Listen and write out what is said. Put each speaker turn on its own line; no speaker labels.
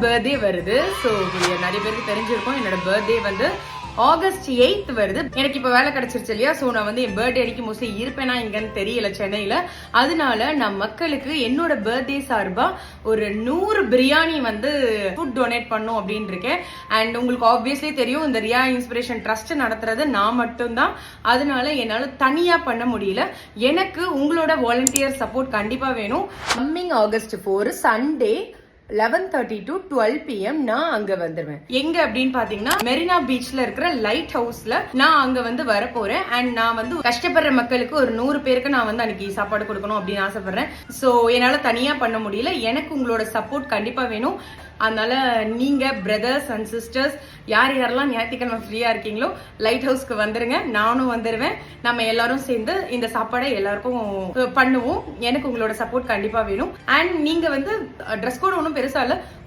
Birthday வருது. So நிறைய பேருக்கு தெரிஞ்சிருக்கும் என்னோட பர்த்டே வந்து ஆகஸ்ட் 8 வருது. எனக்கு இப்ப வேலை கிடைச்சிருச்சு இல்லையா, சோ நான் வந்து என் பர்த்டே அன்னைக்கு மோஸ்ட்லி இருப்பேனா இங்கன்னு தெரியல சென்னையில. அதனால நான் மக்களுக்கு என்னோட பர்த்டே சார்பா ஒரு 100 பிரியாணி வந்து ஃபுட் டொனேட் பண்ணும் அப்படின்னு இருக்கேன். அண்ட் உங்களுக்கு ஆப்வியஸ்லி தெரியும், இந்த ரியா இன்ஸ்பிரேஷன் ட்ரஸ்ட் நடத்துறது நான் மட்டும்தான். அதனால என்னால தனியா பண்ண முடியல. எனக்கு உங்களோட வாலண்டியர் சப்போர்ட் கண்டிப்பா வேணும். Coming August 4 Sunday 11:30 to 12 PM நான் அங்க வந்துருவேன். எங்க அப்படின்னு பாத்தீங்கன்னா மெரினா பீச்ல இருக்கிற லைட் ஹவுஸ்ல நான் அங்க வந்து வர போறேன். அண்ட் நான் வந்து கஷ்டப்படுற மக்களுக்கு ஒரு 100 பேருக்கு நான் வந்து அன்னைக்கு சாப்பாடு கொடுக்கணும் அப்படின்னு ஆசைப்படுறேன். சோ என்னால தனியா பண்ண முடியல, எனக்கு உங்களோட சப்போர்ட் கண்டிப்பா வேணும். அதனால நீங்க பிரதர்ஸ் அண்ட் சிஸ்டர்ஸ் யாரெல்லாம் ஞாயிற்றுக்கிழமை ஃப்ரீயா இருக்கீங்களோ லைட் ஹவுஸ்க்கு வந்துருங்க, நானும் வந்துருவேன். நம்ம எல்லாரும் சேர்ந்து இந்த சாப்பாடை எல்லாருக்கும் பண்ணுவோம். எனக்கு உங்களோட சப்போர்ட் கண்டிப்பா வேணும். அண்ட் நீங்க வந்து ட்ரெஸ் கோட் ஒன்றும் பெருசா இல்ல, ஒரு